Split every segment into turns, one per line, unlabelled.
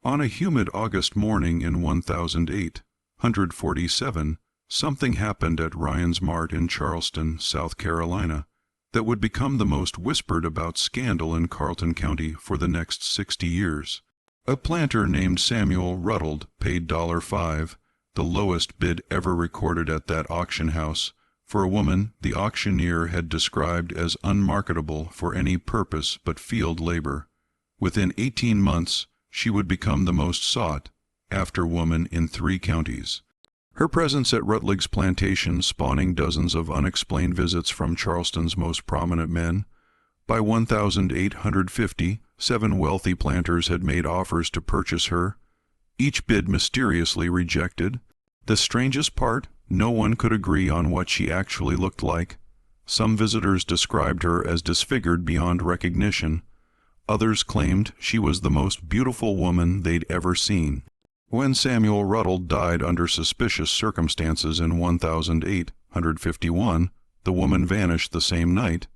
On a humid August morning in 1847, something happened at Ryan's Mart in Charleston, South Carolina, that would become the most whispered about scandal in Carleton County for the next 60 years. A planter named Samuel Rutled paid $5, the lowest bid ever recorded at that auction house, for a woman the auctioneer had described as unmarketable for any purpose but field labor. Within 18 months, she would become the most sought after woman in 3 counties. Her presence at Rutled's plantation spawning dozens of unexplained visits from Charleston's most prominent men. By 1850, 7 wealthy planters had made offers to purchase her, each bid mysteriously rejected. The strangest part, no one could agree on what she actually looked like. Some visitors described her as disfigured beyond recognition. Others claimed she was the most beautiful woman they'd ever seen. When Samuel Rutled died under suspicious circumstances in 1851, the woman vanished the same night,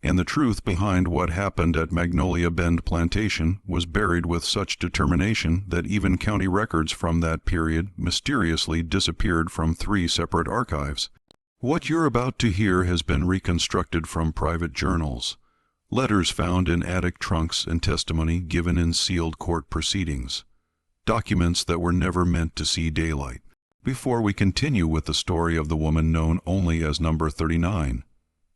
and the truth behind what happened at Magnolia Bend Plantation was buried with such determination that even county records from that period mysteriously disappeared from 3 separate archives. What you're about to hear has been reconstructed from private journals, letters found in attic trunks, and testimony given in sealed court proceedings. Documents that were never meant to see daylight. Before we continue with the story of the woman known only as Number 39,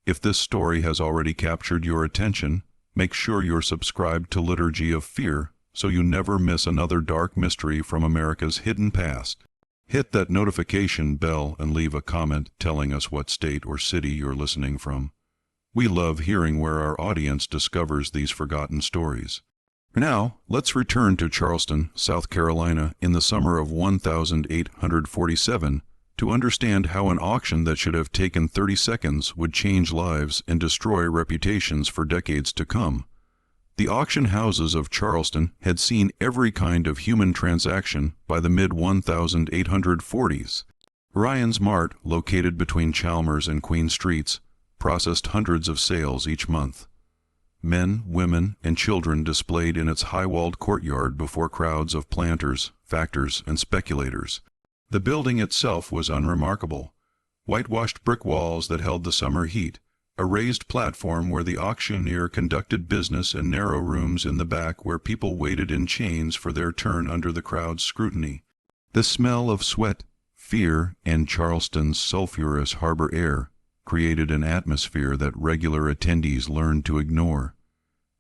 if this story has already captured your attention, make sure you're subscribed to Liturgy of Fear so you never miss another dark mystery from America's hidden past. Hit that notification bell and leave a comment telling us what state or city you're listening from. We love hearing where our audience discovers these forgotten stories. Now, let's return to Charleston, South Carolina in the summer of 1847 to understand how an auction that should have taken 30 seconds would change lives and destroy reputations for decades to come. The auction houses of Charleston had seen every kind of human transaction by the mid-1840s. Ryan's Mart, located between Chalmers and Queen Streets, processed hundreds of sales each month. Men, women, and children displayed in its high-walled courtyard before crowds of planters, factors, and speculators. The building itself was unremarkable. Whitewashed brick walls that held the summer heat, a raised platform where the auctioneer conducted business, and narrow rooms in the back where people waited in chains for their turn under the crowd's scrutiny. The smell of sweat, fear, and Charleston's sulphurous harbor air created an atmosphere that regular attendees learned to ignore,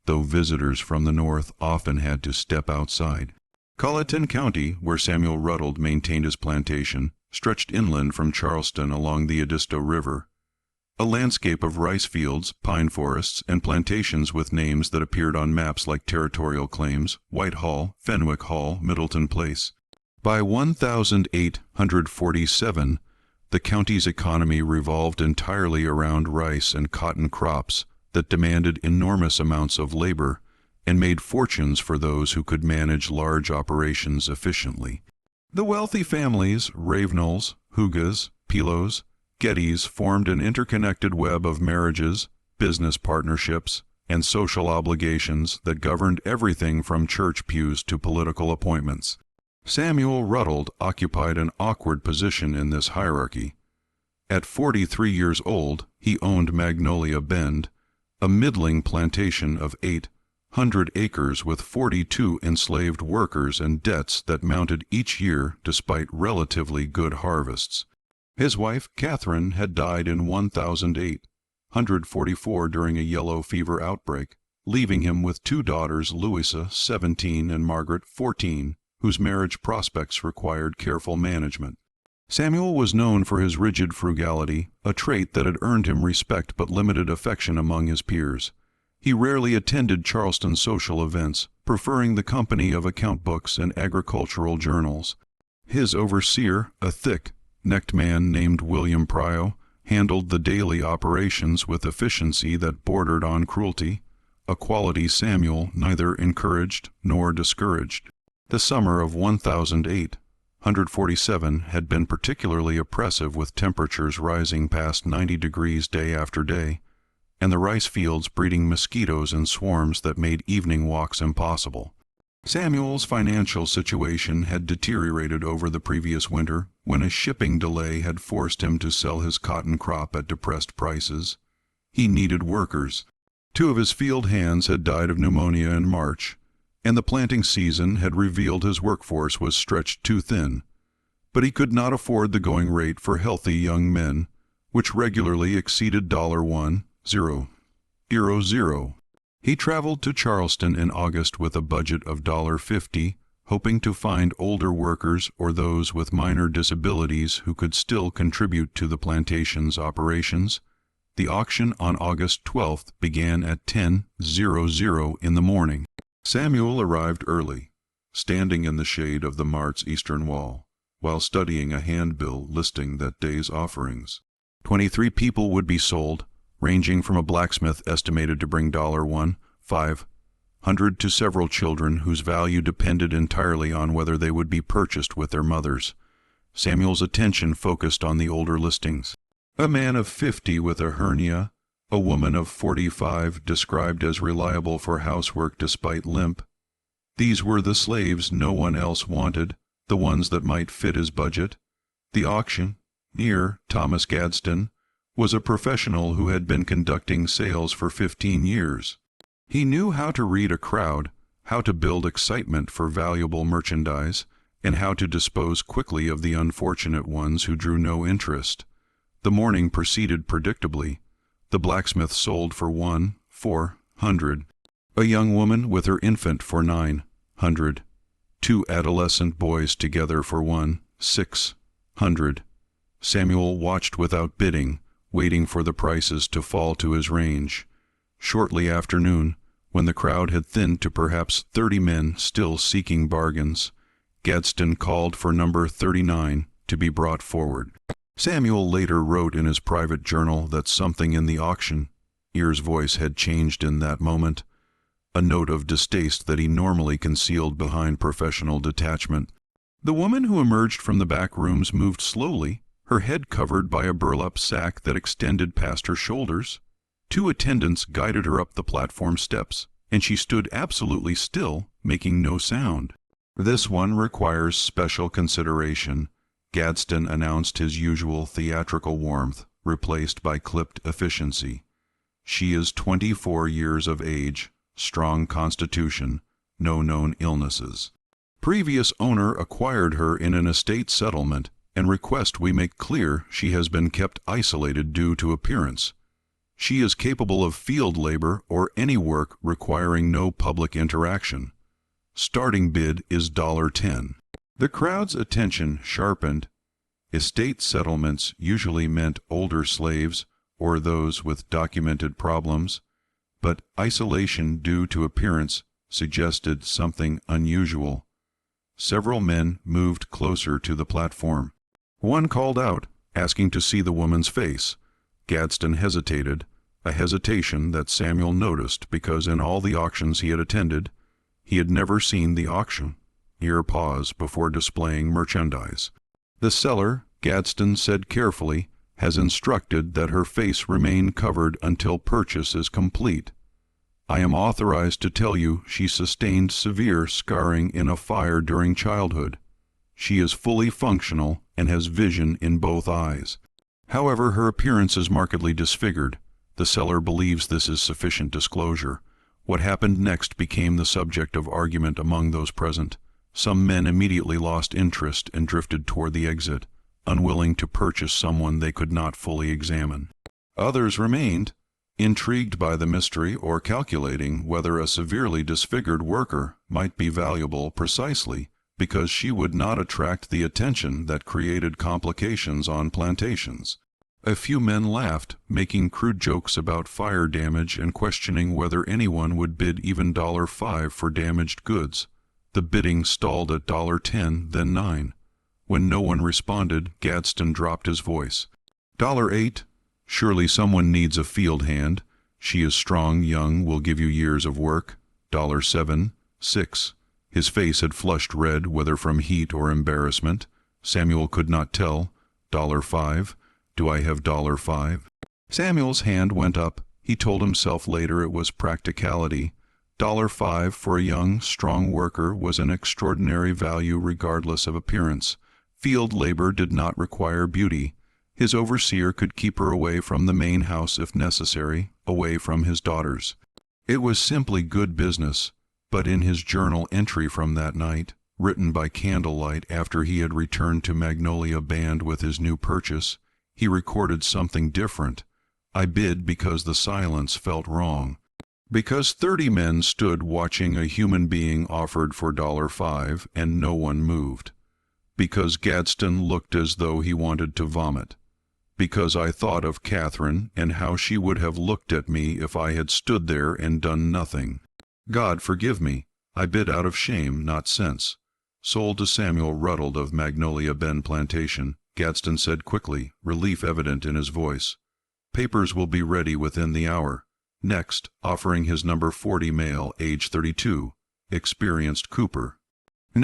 though visitors from the north often had to step outside. Carleton County, where Samuel Rutled maintained his plantation, stretched inland from Charleston along the Edisto River, a landscape of rice fields, pine forests, and plantations with names that appeared on maps like territorial claims: Whitehall, Fenwick Hall, Middleton Place. By 1847, the county's economy revolved entirely around rice and cotton crops that demanded enormous amounts of labor and made fortunes for those who could manage large operations efficiently. The wealthy families, Ravenels, Hugas, Pilos, Gettys, formed an interconnected web of marriages, business partnerships, and social obligations that governed everything from church pews to political appointments. Samuel Rutled occupied an awkward position in this hierarchy. At 43 years old, he owned Magnolia Bend, a middling plantation of 800 acres with 42 enslaved workers and debts that mounted each year despite relatively good harvests. His wife, Catherine, had died in 1844 during a yellow fever outbreak, leaving him with 2 daughters, Louisa, 17, and Margaret, 14, whose marriage prospects required careful management. Samuel was known for his rigid frugality, a trait that had earned him respect but limited affection among his peers. He rarely attended Charleston social events, preferring the company of account books and agricultural journals. His overseer, a thick-necked man named William Pryo, handled the daily operations with efficiency that bordered on cruelty, a quality Samuel neither encouraged nor discouraged. The summer of 1847 had been particularly oppressive, with temperatures rising past 90 degrees day after day, and the rice fields breeding mosquitoes in swarms that made evening walks impossible. Samuel's financial situation had deteriorated over the previous winter when a shipping delay had forced him to sell his cotton crop at depressed prices. He needed workers. 2 of his field hands had died of pneumonia in March, and the planting season had revealed his workforce was stretched too thin. But he could not afford the going rate for healthy young men, which regularly exceeded $1,000. He traveled to Charleston in August with a budget of $50, hoping to find older workers or those with minor disabilities who could still contribute to the plantation's operations. The auction on August 12th began at 10:00 in the morning. Samuel arrived early, standing in the shade of the Mart's eastern wall, while studying a handbill listing that day's offerings. 23 people would be sold, ranging from a blacksmith estimated to bring $1,500 to several children whose value depended entirely on whether they would be purchased with their mothers. Samuel's attention focused on the older listings. A man of 50 with a hernia, a woman of 45 described as reliable for housework despite limp. These were the slaves no one else wanted, the ones that might fit his budget. The auctioneer, Thomas Gadsden, was a professional who had been conducting sales for 15 years. He knew how to read a crowd, how to build excitement for valuable merchandise, and how to dispose quickly of the unfortunate ones who drew no interest. The morning proceeded predictably. The blacksmith sold for $1,400, a young woman with her infant for $900, 2 adolescent boys together for $1,600. Samuel watched without bidding, waiting for the prices to fall to his range. Shortly after noon, when the crowd had thinned to perhaps 30 men still seeking bargains, Gadsden called for number 39 to be brought forward. Samuel later wrote in his private journal that something in the auctioneer's voice had changed in that moment, a note of distaste that he normally concealed behind professional detachment. The woman who emerged from the back rooms moved slowly, her head covered by a burlap sack that extended past her shoulders. 2 attendants guided her up the platform steps, and she stood absolutely still, making no sound. "This one requires special consideration," Gadsden announced, his usual theatrical warmth replaced by clipped efficiency. "She is 24 years of age, strong constitution, no known illnesses. Previous owner acquired her in an estate settlement, and request we make clear she has been kept isolated due to appearance. She is capable of field labor or any work requiring no public interaction. Starting bid is $10. The crowd's attention sharpened. Estate settlements usually meant older slaves or those with documented problems, but isolation due to appearance suggested something unusual. Several men moved closer to the platform. One called out, asking to see the woman's face. Gadsden hesitated, a hesitation that Samuel noticed because in all the auctions he had attended, he had never seen the auctioneer pause before displaying merchandise. The seller, Gadsden said carefully, has instructed that her face remain covered until purchase is complete. I am authorized to tell you she sustained severe scarring in a fire during childhood. She is fully functional and has vision in both eyes. However, her appearance is markedly disfigured. The seller believes this is sufficient disclosure. What happened next became the subject of argument among those present. Some men immediately lost interest and drifted toward the exit, unwilling to purchase someone they could not fully examine. Others remained, intrigued by the mystery or calculating whether a severely disfigured worker might be valuable precisely because she would not attract the attention that created complications on plantations. A few men laughed, making crude jokes about fire damage and questioning whether anyone would bid even $5 for damaged goods. The bidding stalled at $10, then $9. When no one responded, Gadsden dropped his voice. $8. Surely someone needs a field hand. She is strong, young, will give you years of work. $7. 6. His face had flushed red, whether from heat or embarrassment. Samuel could not tell. $5. Do I have $5? Samuel's hand went up. He told himself later it was practicality. $5 for a young, strong worker was an extraordinary value regardless of appearance. Field labor did not require beauty. His overseer could keep her away from the main house if necessary, away from his daughters. It was simply good business, but in his journal entry from that night, written by candlelight after he had returned to Magnolia Bend with his new purchase, he recorded something different. I bid because the silence felt wrong. Because 30 men stood watching a human being offered for $5 and no one moved. Because Gadsden looked as though he wanted to vomit. Because I thought of Catherine and how she would have looked at me if I had stood there and done nothing. God forgive me, I bid out of shame, not sense. Sold to Samuel Rutled of Magnolia Bend Plantation, Gadsden said quickly, relief evident in his voice. Papers will be ready within the hour. Next, offering his number 40 male, age 32, experienced Cooper.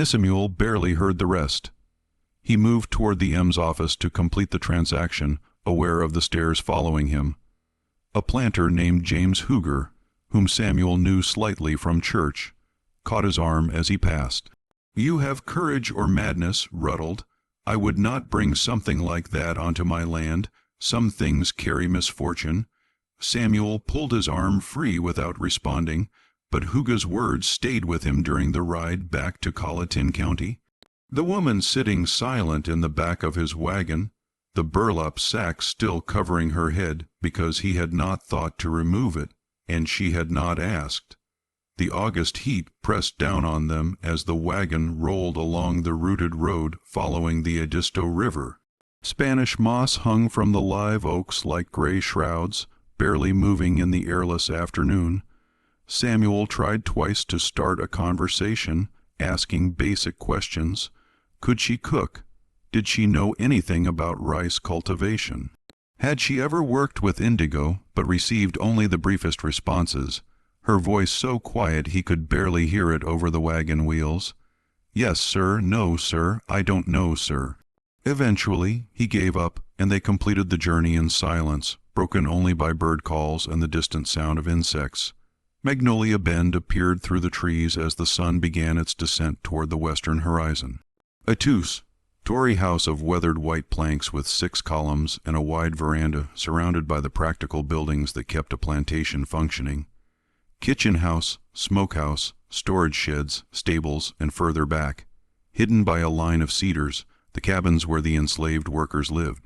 Samuel barely heard the rest. He moved toward the M's office to complete the transaction, aware of the stares following him. A planter named James Hooger, whom Samuel knew slightly from church, caught his arm as he passed. "You have courage or madness, Rutled. I would not bring something like that onto my land. Some things carry misfortune." Samuel pulled his arm free without responding, but Hooger's words stayed with him during the ride back to Colleton County. The woman sitting silent in the back of his wagon, the burlap sack still covering her head because he had not thought to remove it, and she had not asked. The August heat pressed down on them as the wagon rolled along the rooted road following the Edisto River. Spanish moss hung from the live oaks like gray shrouds, barely moving in the airless afternoon. Samuel tried twice to start a conversation, asking basic questions. Could she cook? Did she know anything about rice cultivation? Had she ever worked with indigo, but received only the briefest responses, her voice so quiet he could barely hear it over the wagon wheels? "Yes, sir. No, sir. I don't know, sir." Eventually, he gave up, and they completed the journey in silence, broken only by bird calls and the distant sound of insects. Magnolia Bend appeared through the trees as the sun began its descent toward the western horizon. A two-story house of weathered white planks with 6 columns and a wide veranda surrounded by the practical buildings that kept a plantation functioning. Kitchen house, smokehouse, storage sheds, stables, and further back, hidden by a line of cedars, the cabins where the enslaved workers lived.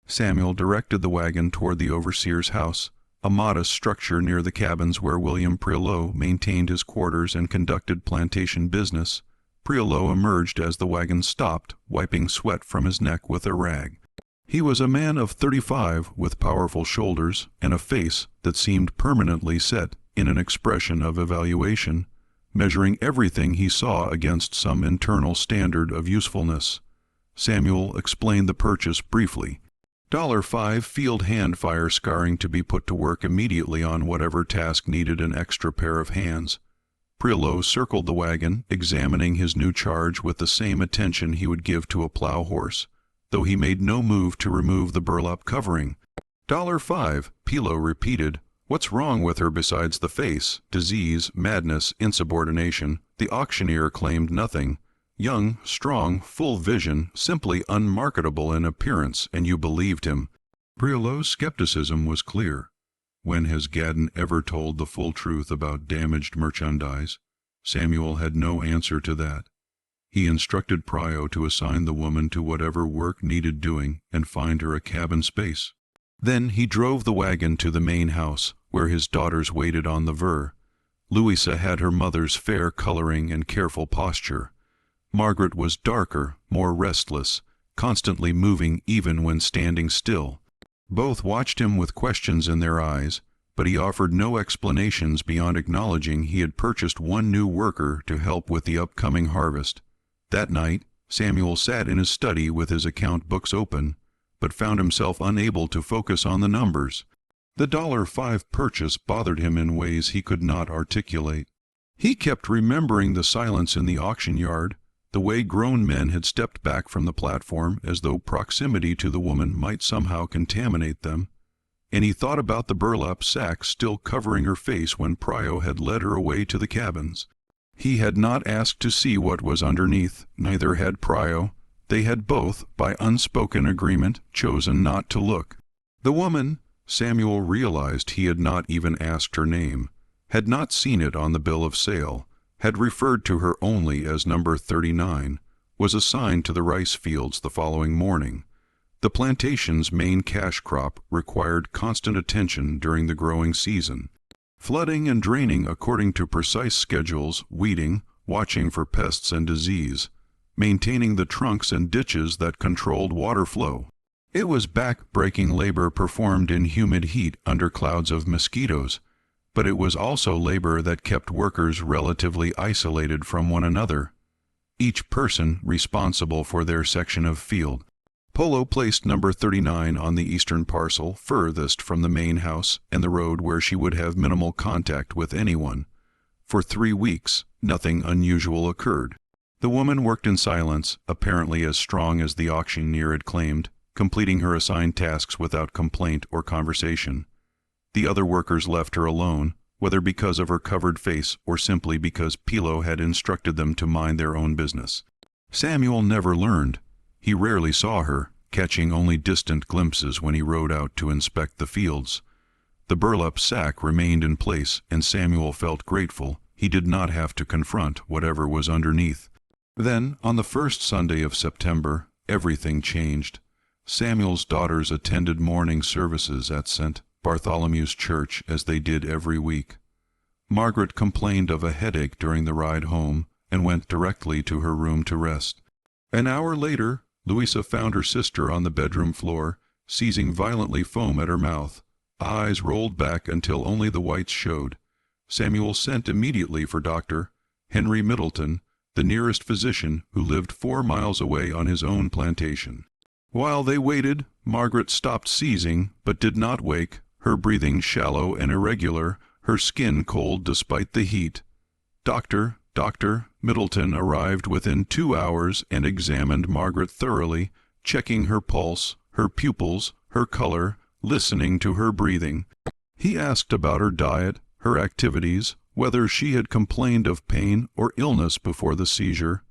Samuel directed the wagon toward the overseer's house, a modest structure near the cabins where William Priolo maintained his quarters and conducted plantation business. Priolo emerged as the wagon stopped, wiping sweat from his neck with a rag. He was a man of 35 with powerful shoulders and a face that seemed permanently set in an expression of evaluation, measuring everything he saw against some internal standard of usefulness. Samuel explained the purchase briefly. $5 field hand fire scarring to be put to work immediately on whatever task needed an extra pair of hands. Priolo circled the wagon, examining his new charge with the same attention he would give to a plow horse, though he made no move to remove the burlap covering. $5, Priolo repeated. What's wrong with her besides the face? Disease, madness, insubordination. The auctioneer claimed nothing. Young, strong, full vision, simply unmarketable in appearance, and you believed him. Priolo's skepticism was clear. When has Gaddon ever told the full truth about damaged merchandise? Samuel had no answer to that. He instructed Prio to assign the woman to whatever work needed doing and find her a cabin space. Then he drove the wagon to the main house, where his daughters waited on the ver. Louisa had her mother's fair coloring and careful posture. Margaret was darker, more restless, constantly moving even when standing still. Both watched him with questions in their eyes, but he offered no explanations beyond acknowledging he had purchased one new worker to help with the upcoming harvest. That night, Samuel sat in his study with his account books open, but found himself unable to focus on the numbers. The $5 purchase bothered him in ways he could not articulate. He kept remembering the silence in the auction yard, the way grown men had stepped back from the platform as though proximity to the woman might somehow contaminate them. and he thought about the burlap sack still covering her face when Prio had led her away to the cabins. He had not asked to see what was underneath, neither had Prio. They had both, by unspoken agreement, chosen not to look. The woman, Samuel realized he had not even asked her name, had not seen it on the bill of sale, had referred to her only as number 39, was assigned to the rice fields the following morning. The plantation's main cash crop required constant attention during the growing season. Flooding and draining according to precise schedules, weeding, watching for pests and disease, maintaining the trunks and ditches that controlled water flow. It was back-breaking labor performed in humid heat under clouds of mosquitoes, but it was also labor that kept workers relatively isolated from one another, each person responsible for their section of field. Polo placed number 39 on the eastern parcel, furthest from the main house and the road where she would have minimal contact with anyone. For 3 weeks, nothing unusual occurred. The woman worked in silence, apparently as strong as the auctioneer had claimed, completing her assigned tasks without complaint or conversation. The other workers left her alone, whether because of her covered face or simply because Pilo had instructed them to mind their own business. Samuel never learned. He rarely saw her, catching only distant glimpses when he rode out to inspect the fields. The burlap sack remained in place, and Samuel felt grateful he did not have to confront whatever was underneath. Then, on the first Sunday of September, everything changed. Samuel's daughters attended morning services at St. Bartholomew's Church as they did every week. Margaret complained of a headache during the ride home and went directly to her room to rest. An hour later, Louisa found her sister on the bedroom floor, seizing violently foam at her mouth, eyes rolled back until only the whites showed. Samuel sent immediately for Dr. Henry Middleton, the nearest physician, who lived 4 miles away on his own plantation. While they waited, Margaret stopped seizing, but did not wake, her breathing shallow and irregular, her skin cold despite the heat. Dr. Middleton arrived within 2 hours and examined Margaret thoroughly, checking her pulse, her pupils, her color, listening to her breathing. He asked about her diet, her activities, whether she had complained of pain or illness before the seizure.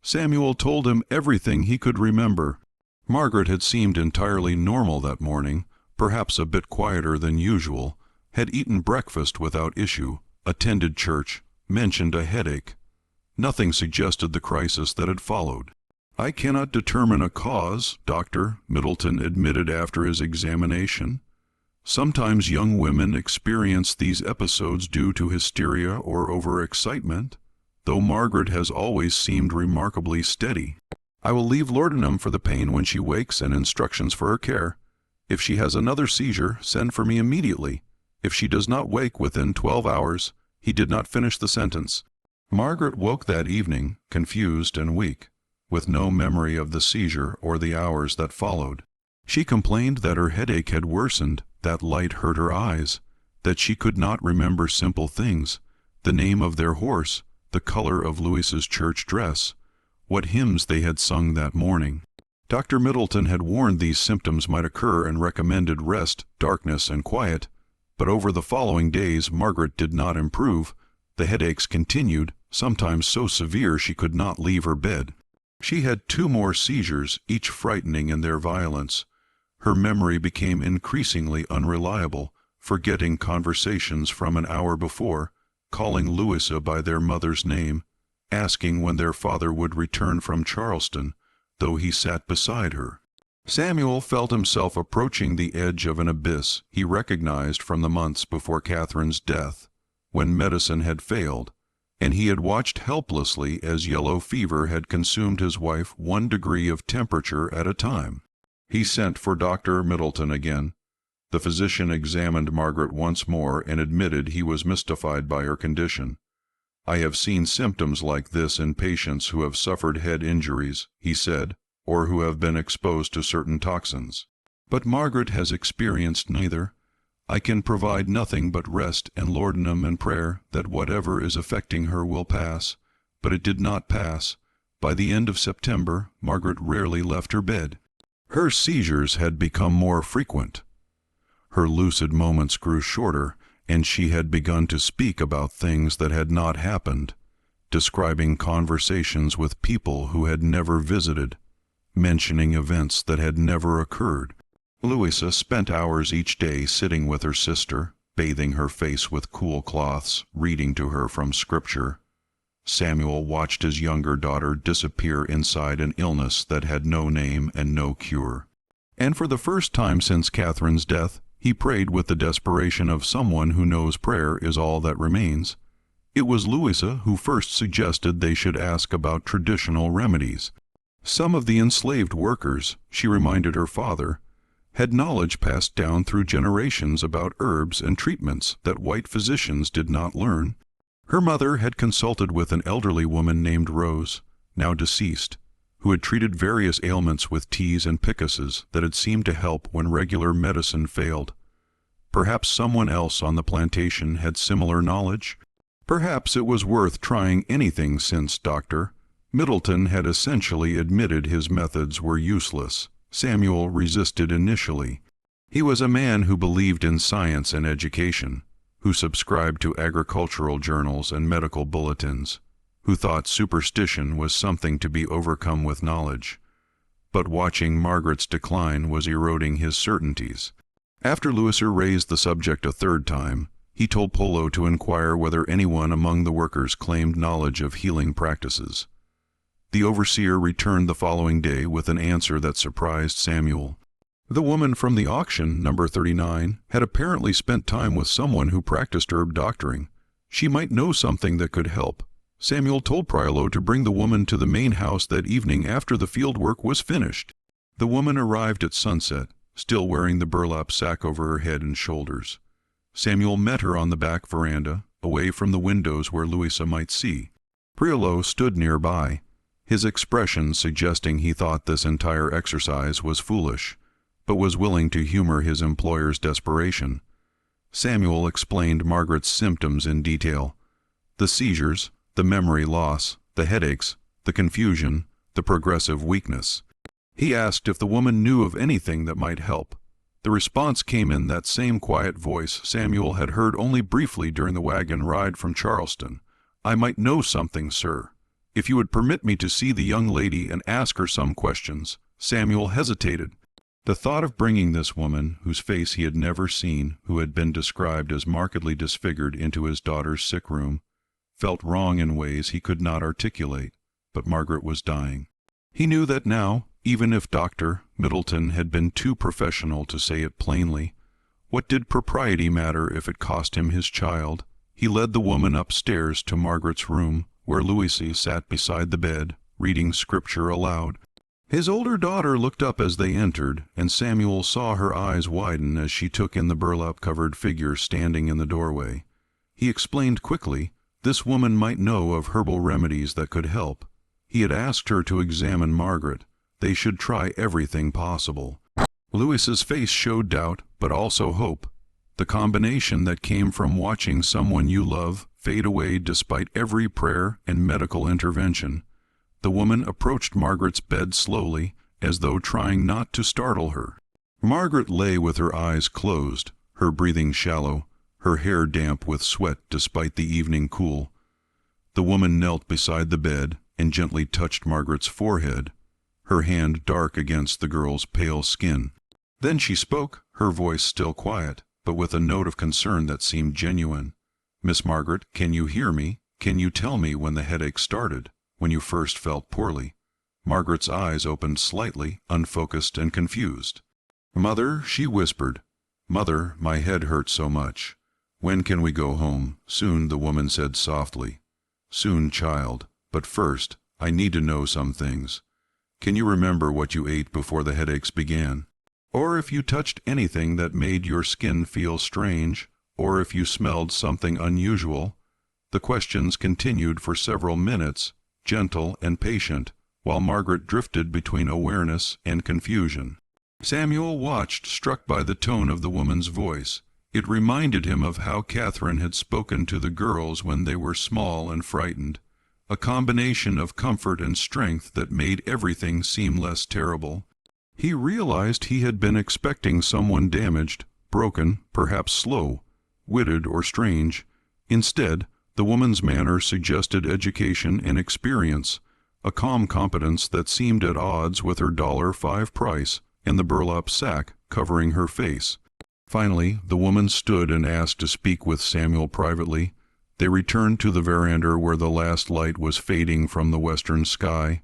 Samuel told him everything he could remember. Margaret had seemed entirely normal that morning, perhaps a bit quieter than usual, had eaten breakfast without issue, attended church, mentioned a headache. Nothing suggested the crisis that had followed. "I cannot determine a cause," Dr. Middleton admitted after his examination. "Sometimes young women experience these episodes due to hysteria or overexcitement, though Margaret has always seemed remarkably steady. I will leave laudanum for the pain when she wakes and instructions for her care. If she has another seizure, send for me immediately. If she does not wake within 12 hours, he did not finish the sentence. Margaret woke that evening, confused and weak, with no memory of the seizure or the hours that followed. She complained that her headache had worsened, that light hurt her eyes, that she could not remember simple things, the name of their horse, the color of Louisa's church dress, what hymns they had sung that morning. Dr. Middleton had warned these symptoms might occur and recommended rest, darkness, and quiet, but over the following days Margaret did not improve. The headaches continued, sometimes so severe she could not leave her bed. She had 2 more seizures, each frightening in their violence. Her memory became increasingly unreliable, forgetting conversations from an hour before, calling Louisa by their mother's name, asking when their father would return from Charleston, though he sat beside her. Samuel felt himself approaching the edge of an abyss he recognized from the months before Catherine's death, when medicine had failed, and he had watched helplessly as yellow fever had consumed his wife 1 degree of temperature at a time. He sent for Dr. Middleton again. The physician examined Margaret once more and admitted he was mystified by her condition. "I have seen symptoms like this in patients who have suffered head injuries," he said, "or who have been exposed to certain toxins. But Margaret has experienced neither. I can provide nothing but rest and laudanum and prayer that whatever is affecting her will pass." But it did not pass. By the end of September, Margaret rarely left her bed. Her seizures had become more frequent. Her lucid moments grew shorter, and she had begun to speak about things that had not happened, describing conversations with people who had never visited, mentioning events that had never occurred. Louisa spent hours each day sitting with her sister, bathing her face with cool cloths, reading to her from Scripture. Samuel watched his younger daughter disappear inside an illness that had no name and no cure. And for the first time since Catherine's death, he prayed with the desperation of someone who knows prayer is all that remains. It was Louisa who first suggested they should ask about traditional remedies. Some of the enslaved workers, she reminded her father, had knowledge passed down through generations about herbs and treatments that white physicians did not learn. Her mother had consulted with an elderly woman named Rose, now deceased, who had treated various ailments with teas and picasses that had seemed to help when regular medicine failed. Perhaps someone else on the plantation had similar knowledge. Perhaps it was worth trying anything since Dr. Middleton had essentially admitted his methods were useless. Samuel resisted initially. He was a man who believed in science and education, who subscribed to agricultural journals and medical bulletins, who thought superstition was something to be overcome with knowledge. But watching Margaret's decline was eroding his certainties. After Louisa raised the subject a third time, he told Polo to inquire whether anyone among the workers claimed knowledge of healing practices. The overseer returned the following day with an answer that surprised Samuel. The woman from the auction, number 39, had apparently spent time with someone who practiced herb doctoring. She might know something that could help. Samuel told Priolo to bring the woman to the main house that evening after the field work was finished. The woman arrived at sunset, still wearing the burlap sack over her head and shoulders. Samuel met her on the back veranda, away from the windows where Louisa might see. Priolo stood nearby, his expression suggesting he thought this entire exercise was foolish, but was willing to humor his employer's desperation. Samuel explained Margaret's symptoms in detail: the seizures, the memory loss, the headaches, the confusion, the progressive weakness. He asked if the woman knew of anything that might help. The response came in that same quiet voice Samuel had heard only briefly during the wagon ride from Charleston. "I might know something, sir. If you would permit me to see the young lady and ask her some questions." Samuel hesitated. The thought of bringing this woman, whose face he had never seen, who had been described as markedly disfigured, into his daughter's sick room, felt wrong in ways he could not articulate, but Margaret was dying. He knew that now, even if Dr. Middleton had been too professional to say it plainly, what did propriety matter if it cost him his child? He led the woman upstairs to Margaret's room, where Louisa sat beside the bed, reading Scripture aloud. His older daughter looked up as they entered, and Samuel saw her eyes widen as she took in the burlap-covered figure standing in the doorway. He explained quickly this woman might know of herbal remedies that could help. He had asked her to examine Margaret. They should try everything possible. Louisa's face showed doubt, but also hope. The combination that came from watching someone you love fade away despite every prayer and medical intervention. The woman approached Margaret's bed slowly, as though trying not to startle her. Margaret lay with her eyes closed, her breathing shallow, her hair damp with sweat despite the evening cool. The woman knelt beside the bed and gently touched Margaret's forehead, her hand dark against the girl's pale skin. Then she spoke, her voice still quiet, but with a note of concern that seemed genuine. "Miss Margaret, can you hear me? Can you tell me when the headache started, when you first felt poorly?" Margaret's eyes opened slightly, unfocused and confused. "Mother," she whispered. "Mother, my head hurts so much. When can we go home?" "Soon," the woman said softly. "Soon, child. But first, I need to know some things. Can you remember what you ate before the headaches began? Or if you touched anything that made your skin feel strange, or if you smelled something unusual?" The questions continued for several minutes, gentle and patient, while Margaret drifted between awareness and confusion. Samuel watched, struck by the tone of the woman's voice. It reminded him of how Catherine had spoken to the girls when they were small and frightened, a combination of comfort and strength that made everything seem less terrible. He realized he had been expecting someone damaged, broken, perhaps slow, witted or strange. Instead, the woman's manner suggested education and experience, a calm competence that seemed at odds with her $5 price and the burlap sack covering her face. Finally, the woman stood and asked to speak with Samuel privately. They returned to the veranda where the last light was fading from the western sky.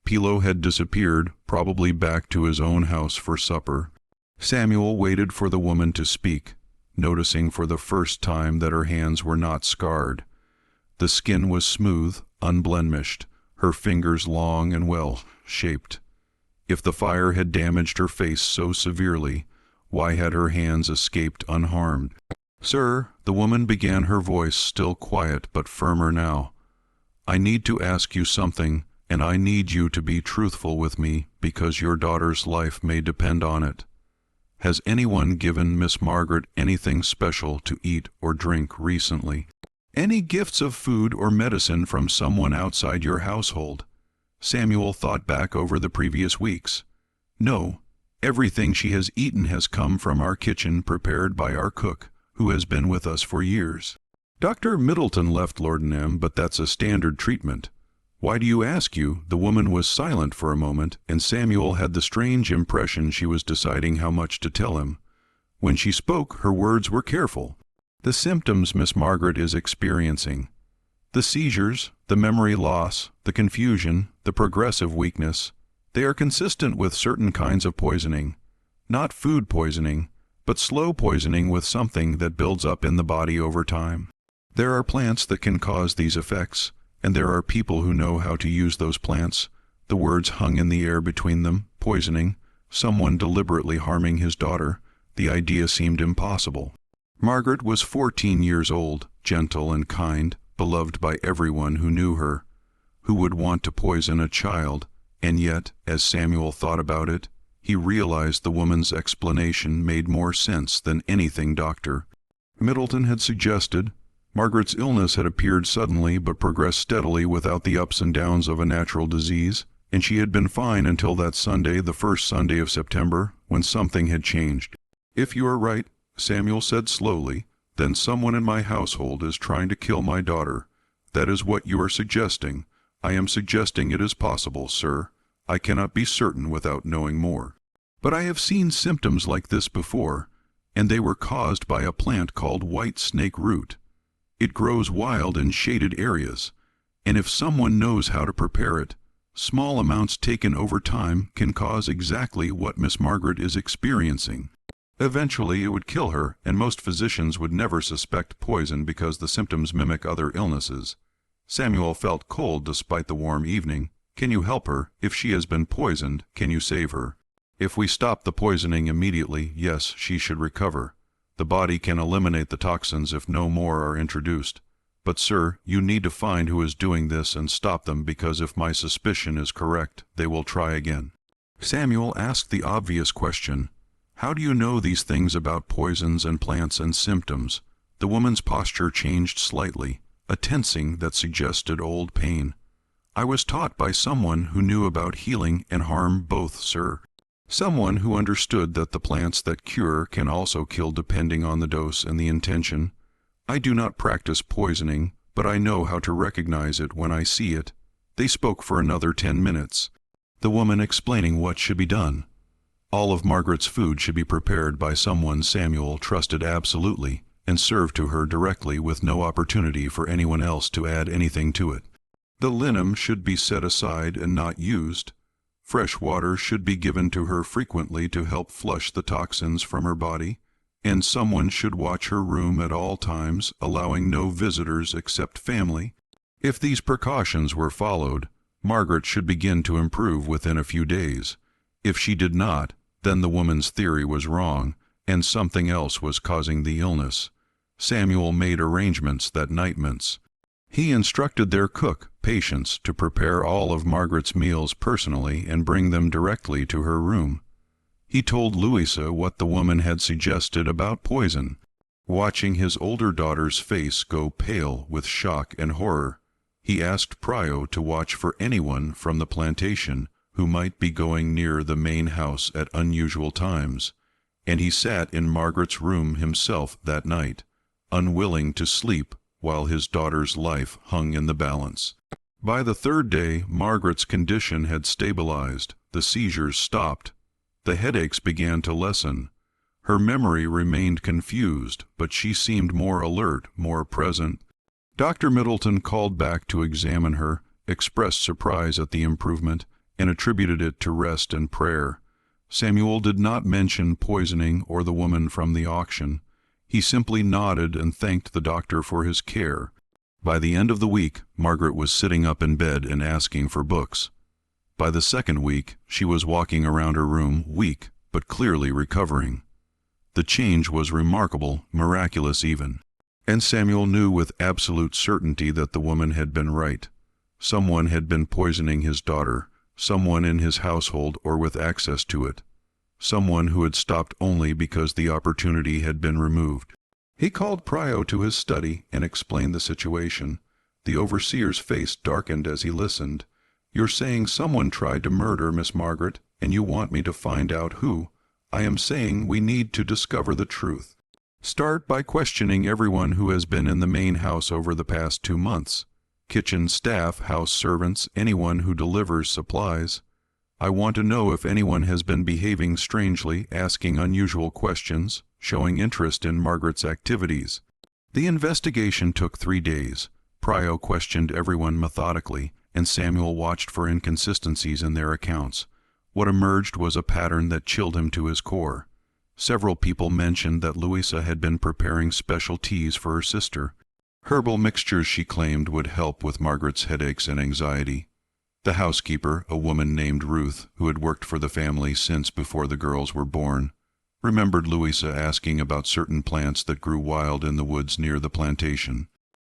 Pilo had disappeared, probably back to his own house for supper. Samuel waited for the woman to speak, noticing for the first time that her hands were not scarred. The skin was smooth, unblemished, her fingers long and well-shaped. If the fire had damaged her face so severely, why had her hands escaped unharmed? "Sir," the woman began, her voice still quiet but firmer now, "I need to ask you something, and I need you to be truthful with me because your daughter's life may depend on it. Has anyone given Miss Margaret anything special to eat or drink recently? Any gifts of food or medicine from someone outside your household?" Samuel thought back over the previous weeks. "No, everything she has eaten has come from our kitchen prepared by our cook, who has been with us for years." "Dr. Middleton left laudanum, but that's a standard treatment. Why do you ask you?" The woman was silent for a moment, and Samuel had the strange impression she was deciding how much to tell him. When she spoke, her words were careful. "The symptoms Miss Margaret is experiencing, the seizures, the memory loss, the confusion, the progressive weakness, they are consistent with certain kinds of poisoning. Not food poisoning, but slow poisoning with something that builds up in the body over time. There are plants that can cause these effects, and there are people who know how to use those plants." The words hung in the air between them. Poisoning, someone deliberately harming his daughter. The idea seemed impossible. Margaret was 14 years old, gentle and kind, beloved by everyone who knew her. Who would want to poison a child? And yet, as Samuel thought about it, he realized the woman's explanation made more sense than anything Dr. Middleton had suggested. Margaret's illness had appeared suddenly but progressed steadily without the ups and downs of a natural disease, and she had been fine until that Sunday, the first Sunday of September, when something had changed. "If you are right," Samuel said slowly, "then someone in my household is trying to kill my daughter. That is what you are suggesting. I am suggesting it is possible, sir. I cannot be certain without knowing more. But I have seen symptoms like this before, and they were caused by a plant called white snake root. It grows wild in shaded areas, and if someone knows how to prepare it, small amounts taken over time can cause exactly what Miss Margaret is experiencing. Eventually it would kill her, and most physicians would never suspect poison because the symptoms mimic other illnesses." Samuel felt cold despite the warm evening. "Can you help her? If she has been poisoned, can you save her?" "If we stop the poisoning immediately, yes, she should recover. The body can eliminate the toxins if no more are introduced. But, sir, you need to find who is doing this and stop them, because if my suspicion is correct, they will try again." Samuel asked the obvious question. "How do you know these things about poisons and plants and symptoms?" The woman's posture changed slightly, a tensing that suggested old pain. "I was taught by someone who knew about healing and harm both, sir. Someone who understood that the plants that cure can also kill depending on the dose and the intention. I do not practice poisoning, but I know how to recognize it when I see it." They spoke for another 10 minutes, the woman explaining what should be done. All of Margaret's food should be prepared by someone Samuel trusted absolutely and served to her directly with no opportunity for anyone else to add anything to it. The liniment should be set aside and not used. Fresh water should be given to her frequently to help flush the toxins from her body, and someone should watch her room at all times, allowing no visitors except family. If these precautions were followed, Margaret should begin to improve within a few days. If she did not, then the woman's theory was wrong, and something else was causing the illness. Samuel made arrangements that night. He instructed their cook, Patience, to prepare all of Margaret's meals personally and bring them directly to her room. He told Louisa what the woman had suggested about poison. Watching his older daughter's face go pale with shock and horror, he asked Prio to watch for anyone from the plantation who might be going near the main house at unusual times, and he sat in Margaret's room himself that night, unwilling to sleep while his daughter's life hung in the balance. By the third day, Margaret's condition had stabilized, the seizures stopped, the headaches began to lessen. Her memory remained confused, but she seemed more alert, more present. Dr. Middleton called back to examine her, expressed surprise at the improvement, and attributed it to rest and prayer. Samuel did not mention poisoning or the woman from the auction. He simply nodded and thanked the doctor for his care. By the end of the week, Margaret was sitting up in bed and asking for books. By the second week, she was walking around her room, weak, but clearly recovering. The change was remarkable, miraculous even. And Samuel knew with absolute certainty that the woman had been right. Someone had been poisoning his daughter, someone in his household or with access to it, someone who had stopped only because the opportunity had been removed. He called Prio to his study and explained the situation. The overseer's face darkened as he listened. "You're saying someone tried to murder Miss Margaret, and you want me to find out who. I am saying we need to discover the truth. Start by questioning everyone who has been in the main house over the past 2 months. Kitchen staff, house servants, anyone who delivers supplies. I want to know if anyone has been behaving strangely, asking unusual questions, showing interest in Margaret's activities." The investigation took 3 days. Prio questioned everyone methodically, and Samuel watched for inconsistencies in their accounts. What emerged was a pattern that chilled him to his core. Several people mentioned that Louisa had been preparing special teas for her sister. Herbal mixtures she claimed would help with Margaret's headaches and anxiety. The housekeeper, a woman named Ruth, who had worked for the family since before the girls were born, remembered Louisa asking about certain plants that grew wild in the woods near the plantation.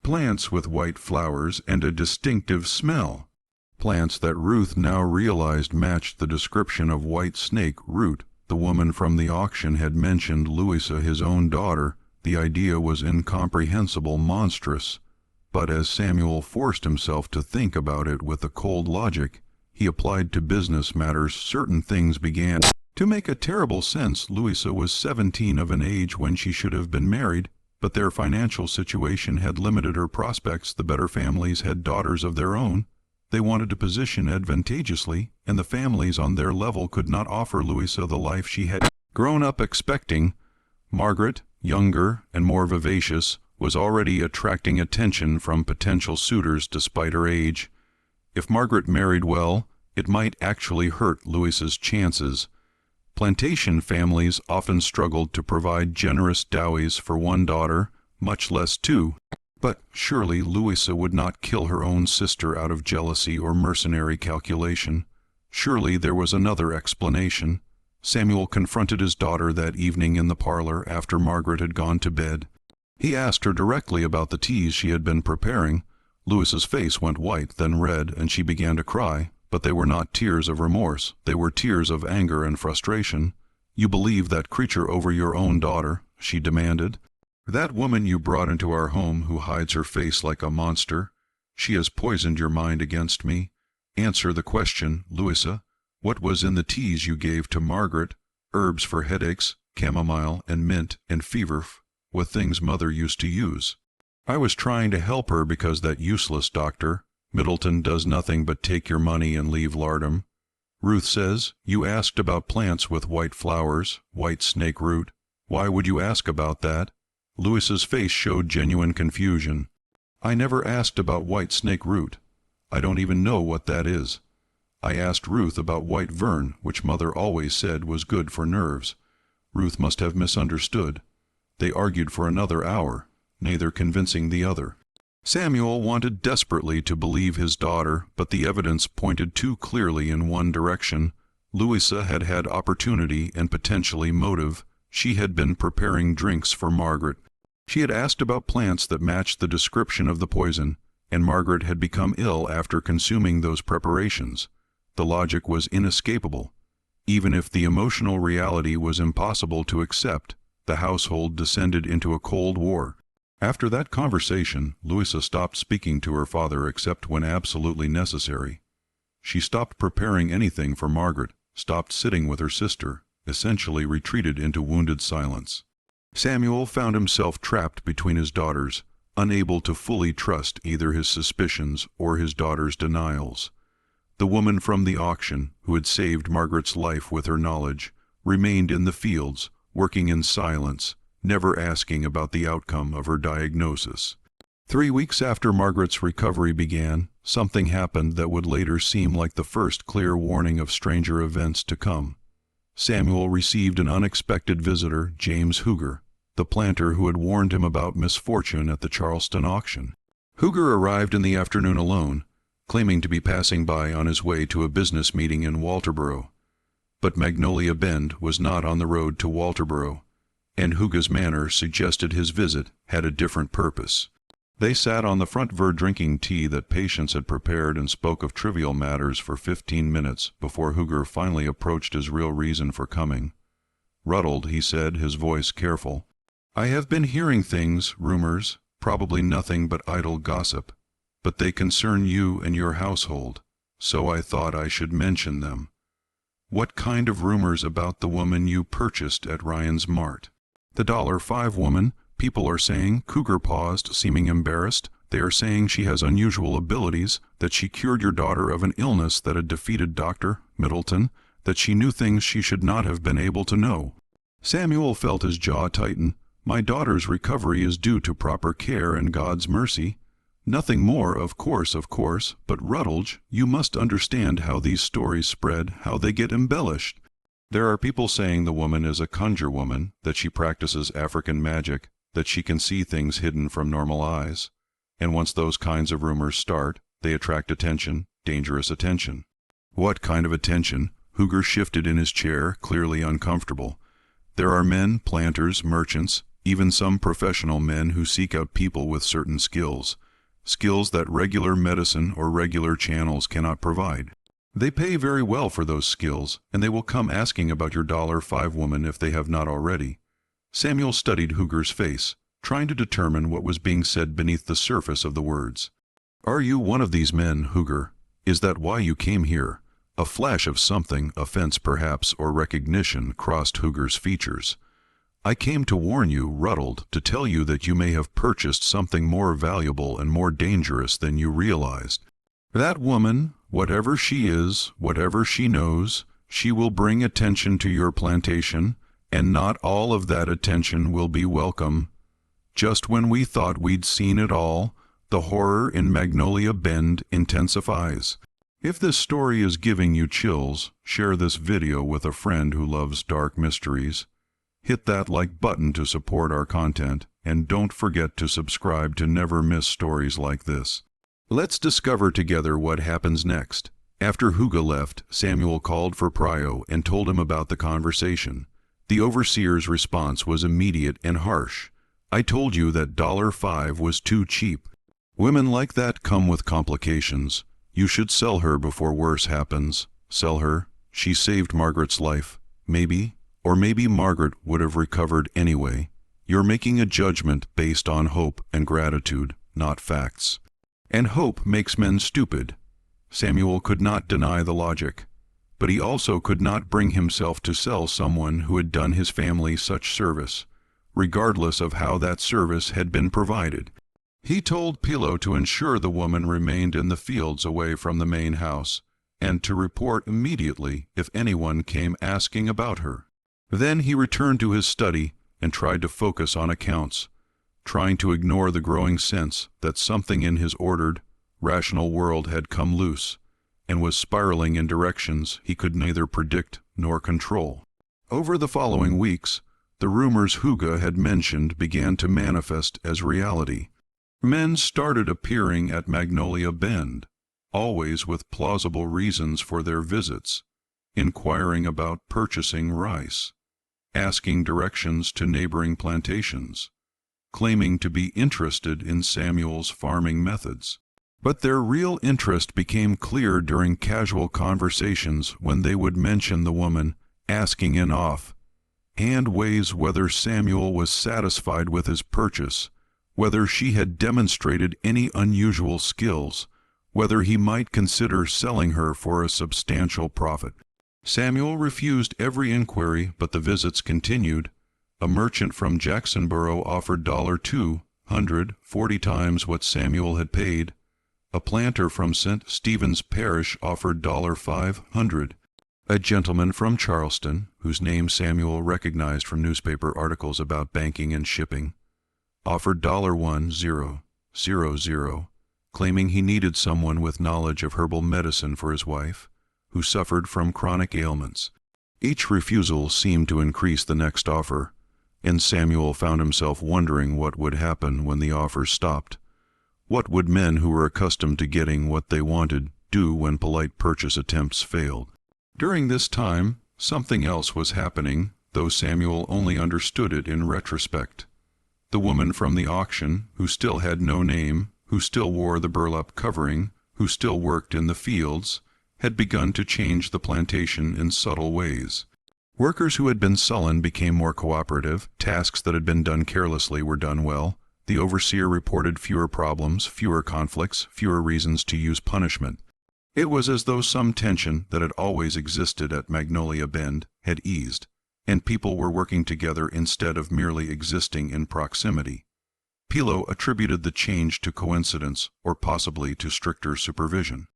Plants with white flowers and a distinctive smell. Plants that Ruth now realized matched the description of white snake root the woman from the auction had mentioned. Louisa, his own daughter. The idea was incomprehensible, monstrous. But as Samuel forced himself to think about it with a cold logic he applied to business matters, certain things began to make a terrible sense. Louisa was 17 of an age when she should have been married, but their financial situation had limited her prospects. The better families had daughters of their own. They wanted to position advantageously, and the families on their level could not offer Louisa the life she had grown up expecting. Margaret, younger and more vivacious, was already attracting attention from potential suitors despite her age. If Margaret married well, it might actually hurt Louisa's chances. Plantation families often struggled to provide generous dowies for one daughter, much less 2. But surely Louisa would not kill her own sister out of jealousy or mercenary calculation. Surely there was another explanation. Samuel confronted his daughter that evening in the parlor after Margaret had gone to bed. He asked her directly about the teas she had been preparing. Louisa's face went white, then red, and she began to cry. But they were not tears of remorse. They were tears of anger and frustration. "You believe that creature over your own daughter?" she demanded. "That woman you brought into our home who hides her face like a monster. She has poisoned your mind against me. Answer the question, Louisa. What was in the teas you gave to Margaret? Herbs for headaches, chamomile and mint and fever, with things Mother used to use." "I was trying to help her because that useless doctor, Middleton, does nothing but take your money and leave lardum." Ruth says, "You asked about plants with white flowers, white snake root. Why would you ask about that?" Louisa's face showed genuine confusion. "I never asked about white snake root. I don't even know what that is. I asked Ruth about white vern, which Mother always said was good for nerves." Ruth must have misunderstood. They argued for another hour, neither convincing the other. Samuel wanted desperately to believe his daughter, but the evidence pointed too clearly in one direction. Louisa had had opportunity and potentially motive. She had been preparing drinks for Margaret. She had asked about plants that matched the description of the poison, and Margaret had become ill after consuming those preparations. The logic was inescapable. Even if the emotional reality was impossible to accept, the household descended into a cold war. After that conversation, Louisa stopped speaking to her father except when absolutely necessary. She stopped preparing anything for Margaret, stopped sitting with her sister, essentially retreated into wounded silence. Samuel found himself trapped between his daughters, unable to fully trust either his suspicions or his daughter's denials. The woman from the auction, who had saved Margaret's life with her knowledge, remained in the fields, working in silence, never asking about the outcome of her diagnosis. 3 weeks after Margaret's recovery began, something happened that would later seem like the first clear warning of stranger events to come. Samuel received an unexpected visitor, James Huger, the planter who had warned him about misfortune at the Charleston auction. Huger arrived in the afternoon alone, claiming to be passing by on his way to a business meeting in Walterboro. But Magnolia Bend was not on the road to Walterboro, and Huger's manner suggested his visit had a different purpose. They sat on the front veranda drinking tea that Patience had prepared and spoke of trivial matters for 15 minutes before Huger finally approached his real reason for coming. "Rutled," he said, his voice careful. "I have been hearing things, rumors, probably nothing but idle gossip, but they concern you and your household, so I thought I should mention them." "What kind of rumors about the woman you purchased at Ryan's Mart?" "The $5 woman. People are saying," Huger paused, seeming embarrassed, "they are saying she has unusual abilities, that she cured your daughter of an illness that had defeated Dr. Middleton, that she knew things she should not have been able to know." Samuel felt his jaw tighten. "My daughter's recovery is due to proper care and God's mercy. Nothing more, of course, but Rutled, you must understand how these stories spread, how they get embellished. There are people saying the woman is a conjure woman, that she practices African magic, that she can see things hidden from normal eyes. And once those kinds of rumors start, they attract attention, dangerous attention." "What kind of attention?" Huger shifted in his chair, clearly uncomfortable. "There are men, planters, merchants, even some professional men who seek out people with certain skills that regular medicine or regular channels cannot provide. They pay very well for those skills, and they will come asking about your $5 woman if they have not already." Samuel studied Huger's face, trying to determine what was being said beneath the surface of the words. "Are you one of these men, Huger? Is that why you came here?" A flash of something, offense perhaps, or recognition, crossed Huger's features. "I came to warn you, Rutled, to tell you that you may have purchased something more valuable and more dangerous than you realized. That woman, whatever she is, whatever she knows, she will bring attention to your plantation, and not all of that attention will be welcome. Just when we thought we'd seen it all, the horror in Magnolia Bend intensifies. If this story is giving you chills, share this video with a friend who loves dark mysteries. Hit that like button to support our content, and don't forget to subscribe to never miss stories like this." Let's discover together what happens next. After Huger left, Samuel called for Pryo and told him about the conversation. The overseer's response was immediate and harsh. "I told you that $5 was too cheap. Women like that come with complications. You should sell her before worse happens. Sell her. She saved Margaret's life. Maybe Margaret would have recovered anyway. You're making a judgment based on hope and gratitude, not facts. And hope makes men stupid." Samuel could not deny the logic, but he also could not bring himself to sell someone who had done his family such service, regardless of how that service had been provided. He told Pilo to ensure the woman remained in the fields away from the main house, and to report immediately if anyone came asking about her. Then he returned to his study and tried to focus on accounts, trying to ignore the growing sense that something in his ordered, rational world had come loose and was spiraling in directions he could neither predict nor control. Over the following weeks, the rumors Huger had mentioned began to manifest as reality. Men started appearing at Magnolia Bend, always with plausible reasons for their visits, inquiring about purchasing rice, asking directions to neighboring plantations, claiming to be interested in Samuel's farming methods. But their real interest became clear during casual conversations when they would mention the woman, asking in off hand ways whether Samuel was satisfied with his purchase, whether she had demonstrated any unusual skills, whether he might consider selling her for a substantial profit. Samuel refused every inquiry, but the visits continued. A merchant from Jacksonboro offered $200, 40 times what Samuel had paid. A planter from St. Stephen's Parish offered $500. A gentleman from Charleston, whose name Samuel recognized from newspaper articles about banking and shipping, offered $100, claiming he needed someone with knowledge of herbal medicine for his wife, who suffered from chronic ailments. Each refusal seemed to increase the next offer, and Samuel found himself wondering what would happen when the offers stopped. What would men who were accustomed to getting what they wanted do when polite purchase attempts failed? During this time, something else was happening, though Samuel only understood it in retrospect. The woman from the auction, who still had no name, who still wore the burlap covering, who still worked in the fields, had begun to change the plantation in subtle ways. Workers who had been sullen became more cooperative. Tasks that had been done carelessly were done well. The overseer reported fewer problems, fewer conflicts, fewer reasons to use punishment. It was as though some tension that had always existed at Magnolia Bend had eased, and people were working together instead of merely existing in proximity. Pilo attributed the change to coincidence, or possibly to stricter supervision.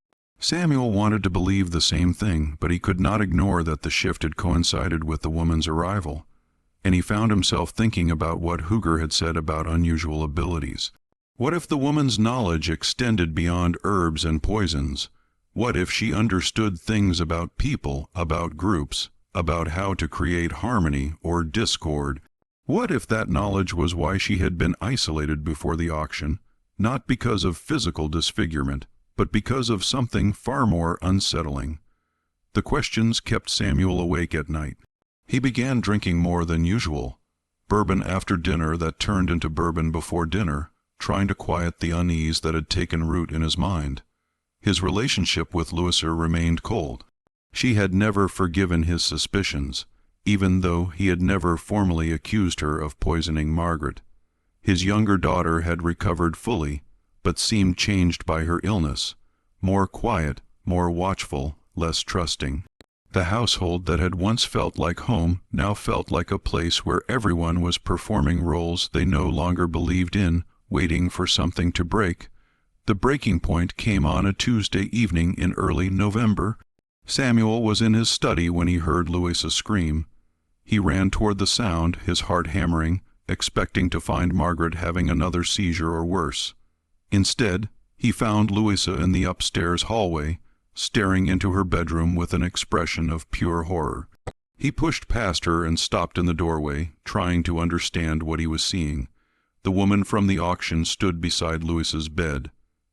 Samuel wanted to believe the same thing, but he could not ignore that the shift had coincided with the woman's arrival, and he found himself thinking about what Huger had said about unusual abilities. What if the woman's knowledge extended beyond herbs and poisons? What if she understood things about people, about groups, about how to create harmony or discord? What if that knowledge was why she had been isolated before the auction, not because of physical disfigurement, but because of something far more unsettling? The questions kept Samuel awake at night. He began drinking more than usual, bourbon after dinner that turned into bourbon before dinner, trying to quiet the unease that had taken root in his mind. His relationship with Louisa remained cold. She had never forgiven his suspicions, even though he had never formally accused her of poisoning Margaret. His younger daughter had recovered fully, but seemed changed by her illness, more quiet, more watchful, less trusting. The household that had once felt like home now felt like a place where everyone was performing roles they no longer believed in, waiting for something to break. The breaking point came on a Tuesday evening in early November. Samuel was in his study when he heard Louisa scream. He ran toward the sound, his heart hammering, expecting to find Margaret having another seizure or worse. Instead, he found Louisa in the upstairs hallway, staring into her bedroom with an expression of pure horror. He pushed past her and stopped in the doorway, trying to understand what he was seeing. The woman from the auction stood beside Louisa's bed.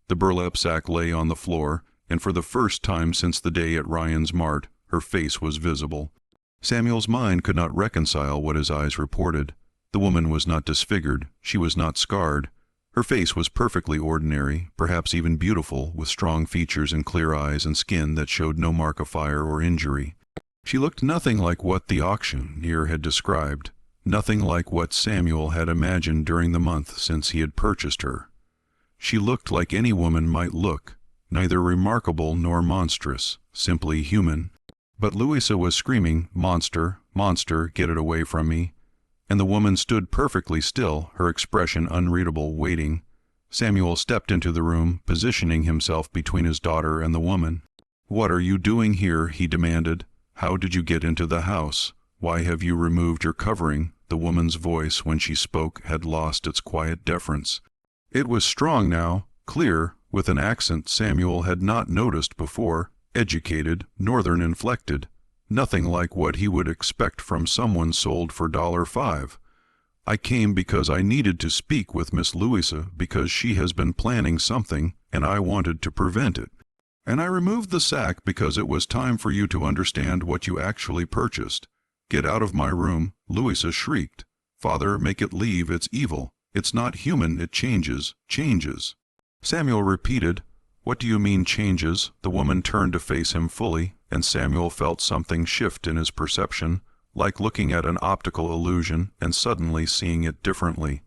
The burlap sack lay on the floor, and for the first time since the day at Ryan's Mart, her face was visible. Samuel's mind could not reconcile what his eyes reported. The woman was not disfigured. She was not scarred. Her face was perfectly ordinary, perhaps even beautiful, with strong features and clear eyes and skin that showed no mark of fire or injury. She looked nothing like what the auctioneer had described, nothing like what Samuel had imagined during the month since he had purchased her. She looked like any woman might look, neither remarkable nor monstrous, simply human. But Louisa was screaming, "Monster, monster, get it away from me," and the woman stood perfectly still, her expression unreadable, waiting. Samuel stepped into the room, positioning himself between his daughter and the woman. "What are you doing here?" he demanded. "How did you get into the house? Why have you removed your covering?" The woman's voice, when she spoke, had lost its quiet deference. It was strong now, clear, with an accent Samuel had not noticed before, educated, northern inflected, nothing like what he would expect from someone sold for $5. "I came because I needed to speak with Miss Louisa because she has been planning something, and I wanted to prevent it. And I removed the sack because it was time for you to understand what you actually purchased." "Get out of my room," Louisa shrieked. "Father, make it leave, it's evil. It's not human, it changes, changes." Samuel repeated, "What do you mean changes?" The woman turned to face him fully, and Samuel felt something shift in his perception, like looking at an optical illusion and suddenly seeing it differently.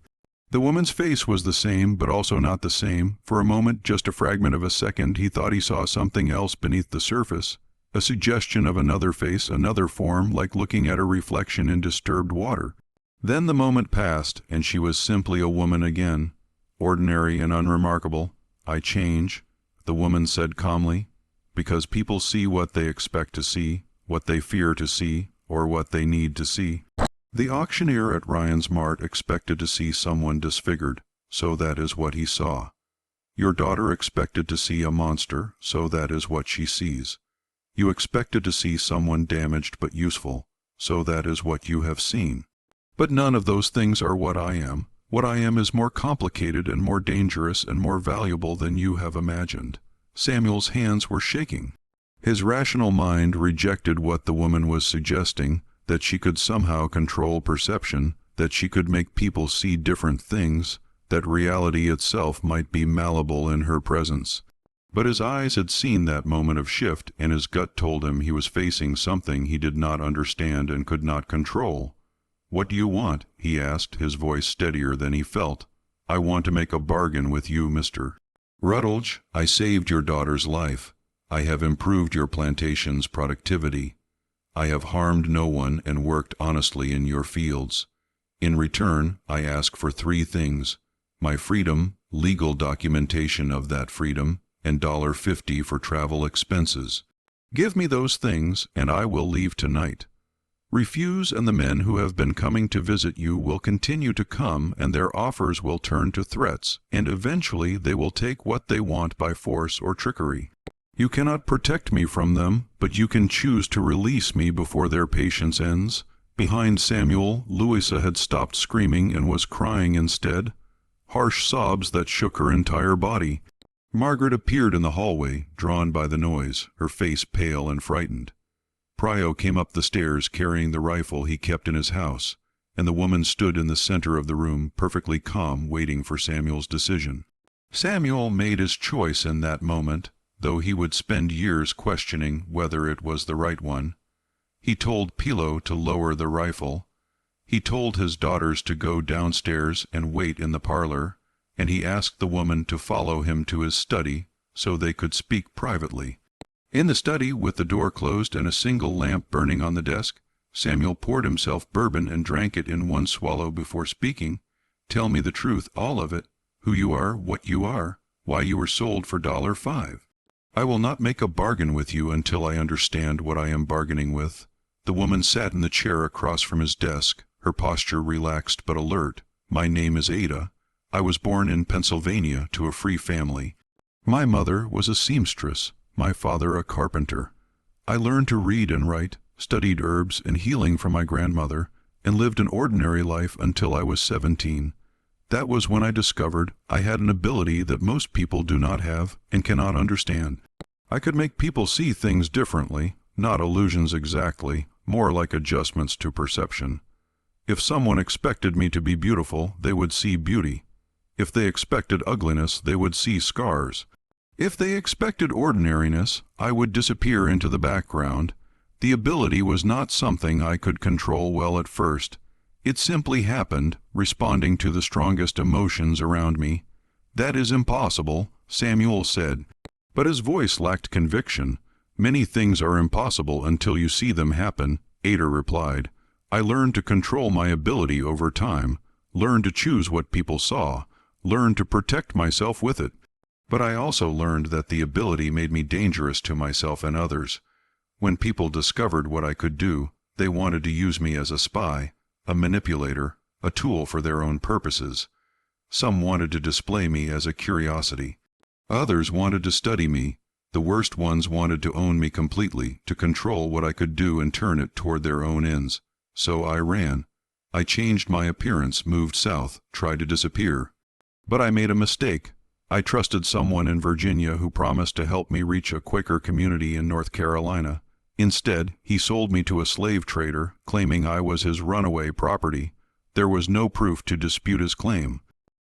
The woman's face was the same, but also not the same. For a moment, just a fragment of a second, he thought he saw something else beneath the surface. a suggestion of another face, another form, like looking at a reflection in disturbed water. Then the moment passed, and she was simply a woman again, ordinary and unremarkable. "I change," the woman said calmly, "because people see what they expect to see, what they fear to see, or what they need to see." The auctioneer at Ryan's Mart expected to see someone disfigured, so that is what he saw. Your daughter expected to see a monster, so that is what she sees. You expected to see someone damaged but useful, so that is what you have seen. But none of those things are what I am. What I am is more complicated and more dangerous and more valuable than you have imagined. Samuel's hands were shaking. His rational mind rejected what the woman was suggesting, that she could somehow control perception, that she could make people see different things, that reality itself might be malleable in her presence. But his eyes had seen that moment of shift, and his gut told him he was facing something he did not understand and could not control. "What do you want?" he asked, his voice steadier than he felt. "I want to make a bargain with you, Mr. Rutled. I saved your daughter's life. I have improved your plantation's productivity. I have harmed no one and worked honestly in your fields. In return, I ask for 3 things: my freedom, legal documentation of that freedom, and $50 for travel expenses. Give me those things, and I will leave tonight. Refuse, and the men who have been coming to visit you will continue to come, and their offers will turn to threats, and eventually they will take what they want by force or trickery. You cannot protect me from them, but you can choose to release me before their patience ends." Behind Samuel, Louisa had stopped screaming and was crying instead, harsh sobs that shook her entire body. Margaret appeared in the hallway, drawn by the noise, her face pale and frightened. Prio came up the stairs carrying the rifle he kept in his house, and the woman stood in the center of the room, perfectly calm, waiting for Samuel's decision. Samuel made his choice in that moment, though he would spend years questioning whether it was the right one. He told Pilo to lower the rifle. He told his daughters to go downstairs and wait in the parlor, and he asked the woman to follow him to his study so they could speak privately. In the study, with the door closed and a single lamp burning on the desk, Samuel poured himself bourbon and drank it in one swallow before speaking. "Tell me the truth, all of it, who you are, what you are, why you were sold for $5. I will not make a bargain with you until I understand what I am bargaining with." The woman sat in the chair across from his desk, her posture relaxed but alert. "My name is Ada. I was born in Pennsylvania to a free family. My mother was a seamstress, my father a carpenter. I learned to read and write, studied herbs and healing from my grandmother, and lived an ordinary life until I was 17. That was when I discovered I had an ability that most people do not have and cannot understand. I could make people see things differently, not illusions exactly, more like adjustments to perception. If someone expected me to be beautiful, they would see beauty. If they expected ugliness, they would see scars. If they expected ordinariness, I would disappear into the background. The ability was not something I could control well at first. It simply happened, responding to the strongest emotions around me. "That is impossible," Samuel said, but his voice lacked conviction. "Many things are impossible until you see them happen," Ada replied. "I learned to control my ability over time, learned to choose what people saw, learned to protect myself with it. But I also learned that the ability made me dangerous to myself and others. When people discovered what I could do, they wanted to use me as a spy, a manipulator, a tool for their own purposes. Some wanted to display me as a curiosity. Others wanted to study me. The worst ones wanted to own me completely, to control what I could do and turn it toward their own ends. So I ran. I changed my appearance, moved south, tried to disappear. But I made a mistake. I trusted someone in Virginia who promised to help me reach a Quaker community in North Carolina. Instead, he sold me to a slave trader, claiming I was his runaway property. There was no proof to dispute his claim.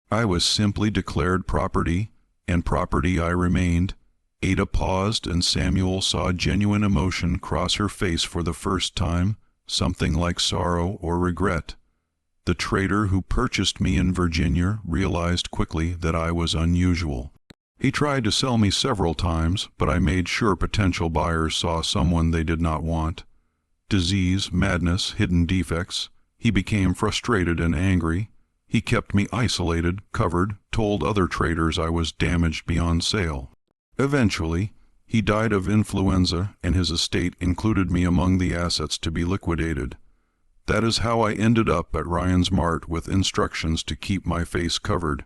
I was simply declared property, and property I remained. Ada paused, and Samuel saw genuine emotion cross her face for the first time, something like sorrow or regret. The trader who purchased me in Virginia realized quickly that I was unusual. He tried to sell me several times, but I made sure potential buyers saw someone they did not want. Disease, madness, hidden defects. He became frustrated and angry. He kept me isolated, covered, told other traders I was damaged beyond sale. Eventually, he died of influenza, and his estate included me among the assets to be liquidated. That is how I ended up at Ryan's Mart with instructions to keep my face covered.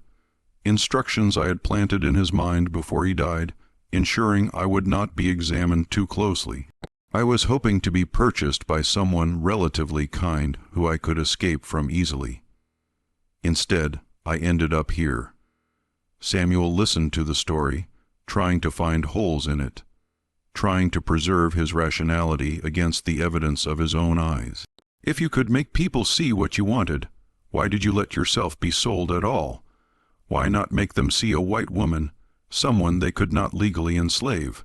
Instructions I had planted in his mind before he died, ensuring I would not be examined too closely. I was hoping to be purchased by someone relatively kind who I could escape from easily. Instead, I ended up here. Samuel listened to the story, trying to find holes in it, trying to preserve his rationality against the evidence of his own eyes. If you could make people see what you wanted, why did you let yourself be sold at all? Why not make them see a white woman, someone they could not legally enslave?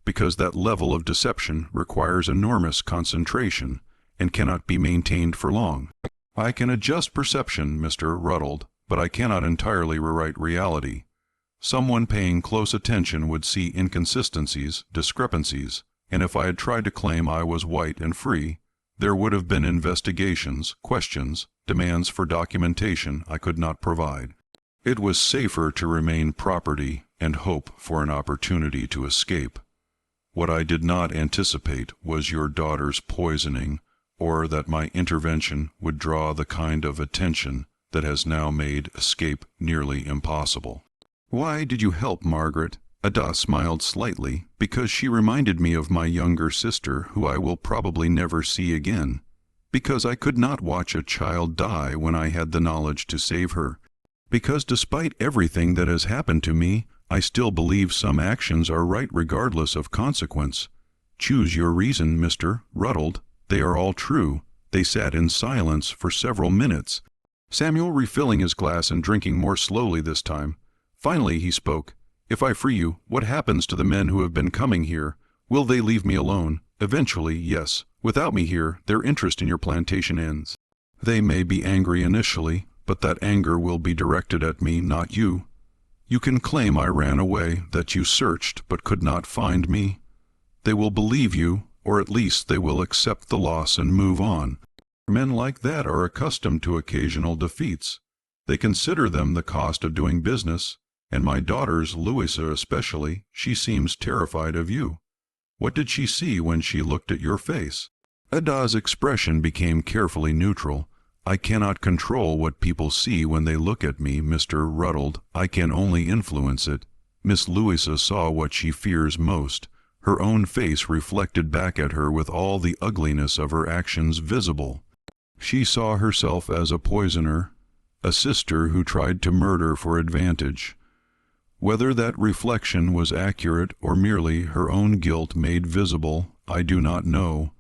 Because that level of deception requires enormous concentration and cannot be maintained for long. I can adjust perception, Mr. Rutled, but I cannot entirely rewrite reality. Someone paying close attention would see inconsistencies, discrepancies, and if I had tried to claim I was white and free, there would have been investigations, questions, demands for documentation I could not provide. It was safer to remain property and hope for an opportunity to escape. What I did not anticipate was your daughter's poisoning, or that my intervention would draw the kind of attention that has now made escape nearly impossible. Why did you help Margaret? Ada smiled slightly, because she reminded me of my younger sister, who I will probably never see again. Because I could not watch a child die when I had the knowledge to save her. Because despite everything that has happened to me, I still believe some actions are right regardless of consequence. Choose your reason, Mr. Rutled. They are all true. They sat in silence for several minutes. Samuel refilling his glass and drinking more slowly this time. Finally he spoke. If I free you, what happens to the men who have been coming here? Will they leave me alone? Eventually, yes. Without me here, their interest in your plantation ends. They may be angry initially, but that anger will be directed at me, not you. You can claim I ran away, that you searched but could not find me. They will believe you, or at least they will accept the loss and move on. Men like that are accustomed to occasional defeats. They consider them the cost of doing business, and my daughter's, Louisa especially, she seems terrified of you. What did she see when she looked at your face? Ada's expression became carefully neutral. I cannot control what people see when they look at me, Mr. Rutled. I can only influence it. Miss Louisa saw what she fears most, her own face reflected back at her with all the ugliness of her actions visible. She saw herself as a poisoner, a sister who tried to murder for advantage. Whether that reflection was accurate or merely her own guilt made visible, I do not know.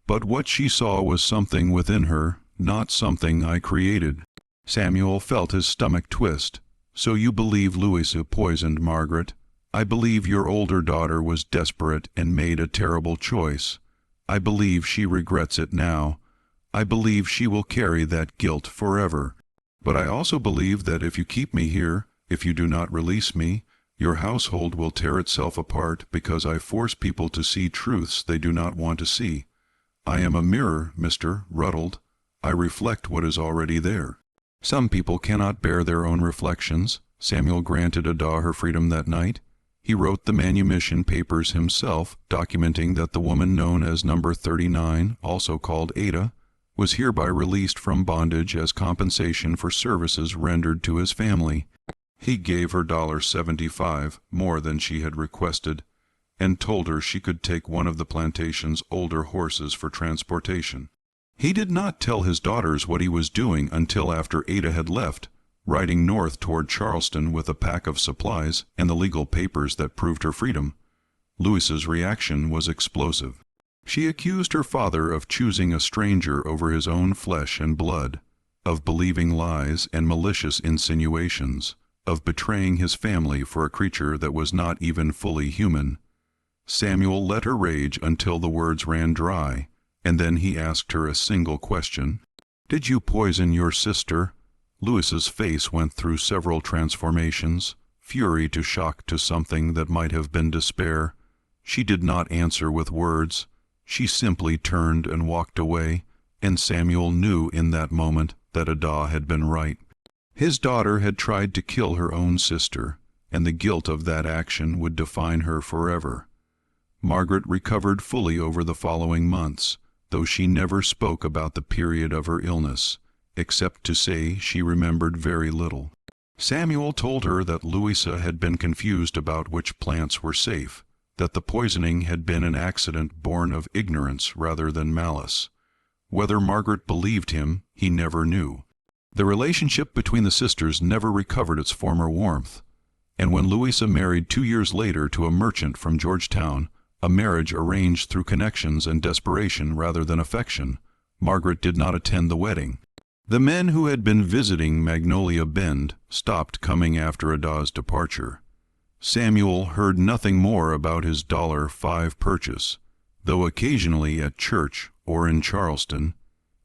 But what she saw was something within her, not something I created. Samuel felt his stomach twist. So you believe Louisa poisoned Margaret? I believe your older daughter was desperate and made a terrible choice. I believe she regrets it now. I believe she will carry that guilt forever. But I also believe that if you keep me here, if you do not release me, your household will tear itself apart because I force people to see truths they do not want to see. I am a mirror, Mr. Rutled. I reflect what is already there. Some people cannot bear their own reflections. Samuel granted Ada her freedom that night. He wrote the manumission papers himself, documenting that the woman known as number 39, also called Ada, was hereby released from bondage as compensation for services rendered to his family. He gave her $75, more than she had requested, and told her she could take one of the plantation's older horses for transportation. He did not tell his daughters what he was doing until after Ada had left, riding north toward Charleston with a pack of supplies and the legal papers that proved her freedom. Louisa's reaction was explosive. She accused her father of choosing a stranger over his own flesh and blood, of believing lies and malicious insinuations, of betraying his family for a creature that was not even fully human. Samuel let her rage until the words ran dry, and then he asked her a single question. "Did you poison your sister?" Louisa's face went through several transformations. fury to shock to something that might have been despair. She did not answer with words. She simply turned and walked away, and Samuel knew in that moment that Ada had been right. His daughter had tried to kill her own sister, and the guilt of that action would define her forever. Margaret recovered fully over the following months, though she never spoke about the period of her illness, except to say she remembered very little. Samuel told her that Louisa had been confused about which plants were safe, that the poisoning had been an accident born of ignorance rather than malice. Whether Margaret believed him, he never knew. The relationship between the sisters never recovered its former warmth, and when Louisa married 2 years later to a merchant from Georgetown, a marriage arranged through connections and desperation rather than affection, Margaret did not attend the wedding. The men who had been visiting Magnolia Bend stopped coming after Ada's departure. Samuel heard nothing more about his $5 purchase, though occasionally at church or in Charleston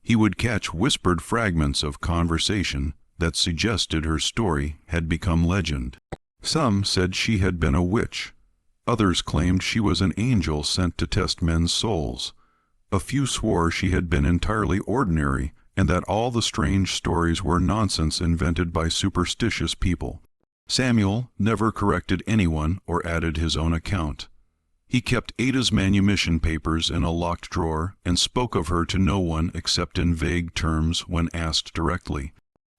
he would catch whispered fragments of conversation that suggested her story had become legend. Some said she had been a witch. Others claimed she was an angel sent to test men's souls. A few swore she had been entirely ordinary, and that all the strange stories were nonsense invented by superstitious people. Samuel never corrected anyone or added his own account. He kept Ada's manumission papers in a locked drawer and spoke of her to no one except in vague terms when asked directly.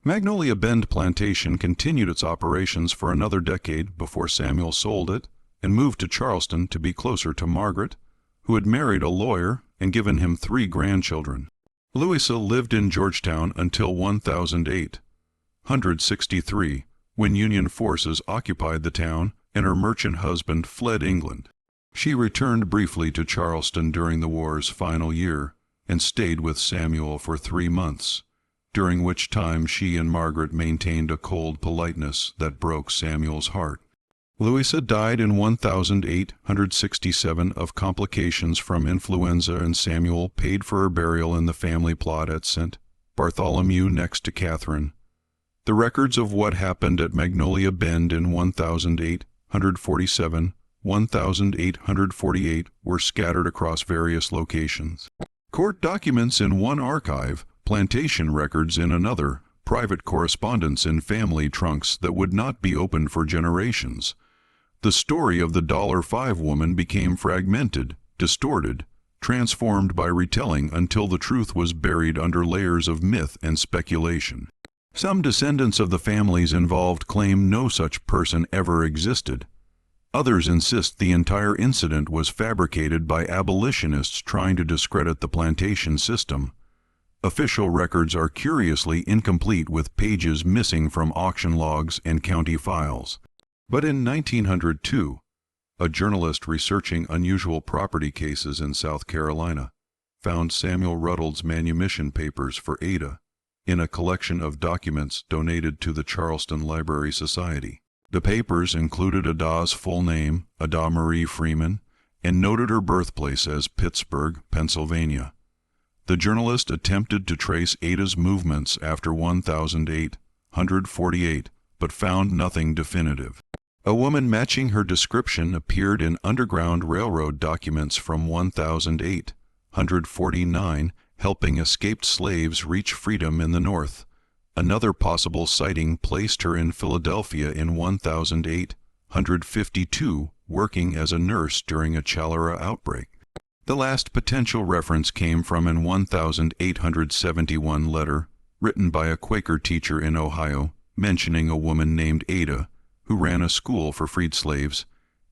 Magnolia Bend Plantation continued its operations for another decade before Samuel sold it and moved to Charleston to be closer to Margaret, who had married a lawyer and given him 3 grandchildren. Louisa lived in Georgetown until 163, when Union forces occupied the town and her merchant husband fled England. She returned briefly to Charleston during the war's final year and stayed with Samuel for 3 months, during which time she and Margaret maintained a cold politeness that broke Samuel's heart. Louisa died in 1867 of complications from influenza, and Samuel paid for her burial in the family plot at St. Bartholomew next to Catherine. The records of what happened at Magnolia Bend in 1847, 1848 were scattered across various locations. Court documents in one archive, plantation records in another, private correspondence in family trunks that would not be opened for generations. The story of the $5 woman became fragmented, distorted, transformed by retelling until the truth was buried under layers of myth and speculation. Some descendants of the families involved claim no such person ever existed. Others insist the entire incident was fabricated by abolitionists trying to discredit the plantation system. Official records are curiously incomplete, with pages missing from auction logs and county files. But in 1902, a journalist researching unusual property cases in South Carolina found Samuel Rutled's manumission papers for Ada in a collection of documents donated to the Charleston Library Society. The papers included Ada's full name, Ada Marie Freeman, and noted her birthplace as Pittsburgh, Pennsylvania. The journalist attempted to trace Ada's movements after 1848, but found nothing definitive. A woman matching her description appeared in Underground Railroad documents from 1849, helping escaped slaves reach freedom in the North. Another possible sighting placed her in Philadelphia in 1852, working as a nurse during a cholera outbreak. The last potential reference came from an 1871 letter written by a Quaker teacher in Ohio, mentioning a woman named Ada, who ran a school for freed slaves,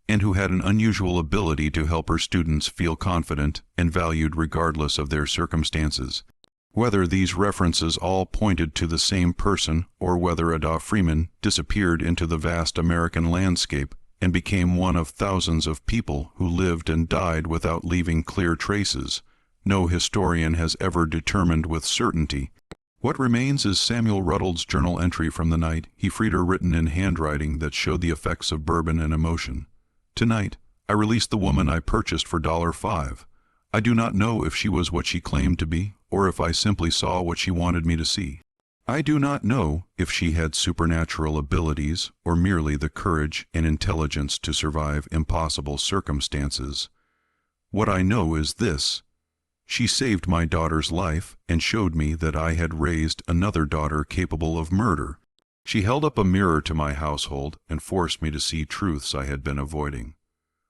and who had an unusual ability to help her students feel confident and valued regardless of their circumstances. Whether these references all pointed to the same person, or whether Ada Freeman disappeared into the vast American landscape and became one of thousands of people who lived and died without leaving clear traces, no historian has ever determined with certainty. What remains is Samuel Rutled's journal entry from the night he freed her, written in handwriting that showed the effects of bourbon and emotion. "Tonight, I released the woman I purchased for $5. I do not know if she was what she claimed to be, or if I simply saw what she wanted me to see. I do not know if she had supernatural abilities or merely the courage and intelligence to survive impossible circumstances. What I know is this: she saved my daughter's life and showed me that I had raised another daughter capable of murder. She held up a mirror to my household and forced me to see truths I had been avoiding.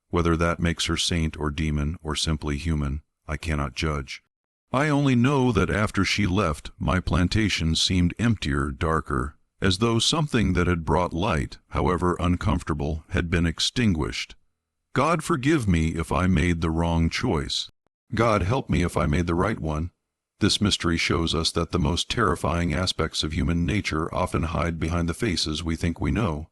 Whether that makes her saint or demon or simply human, I cannot judge. I only know that after she left, my plantation seemed emptier, darker, as though something that had brought light, however uncomfortable, had been extinguished. God forgive me if I made the wrong choice. God help me if I made the right one. This mystery shows us that the most terrifying aspects of human nature often hide behind the faces we think we know,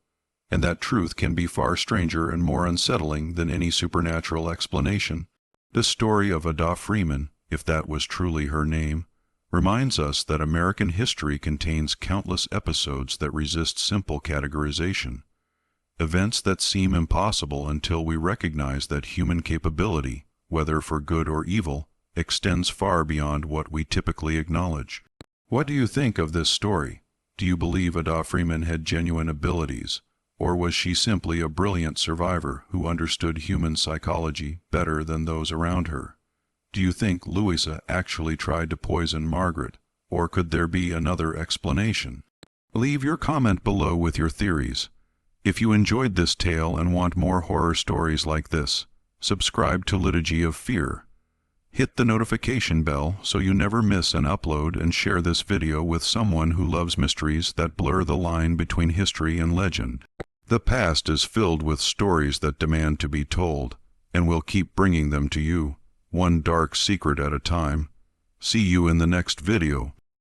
and that truth can be far stranger and more unsettling than any supernatural explanation. The story of Ada Freeman, if that was truly her name, reminds us that American history contains countless episodes that resist simple categorization. Events that seem impossible until we recognize that human capability, whether for good or evil, extends far beyond what we typically acknowledge. What do you think of this story? Do you believe Ada Freeman had genuine abilities, or was she simply a brilliant survivor who understood human psychology better than those around her? Do you think Louisa actually tried to poison Margaret, or could there be another explanation? Leave your comment below with your theories. If you enjoyed this tale and want more horror stories like this, subscribe to Liturgy of Fear. Hit the notification bell so you never miss an upload, and share this video with someone who loves mysteries that blur the line between history and legend. The past is filled with stories that demand to be told, and we'll keep bringing them to you, one dark secret at a time. See you in the next video.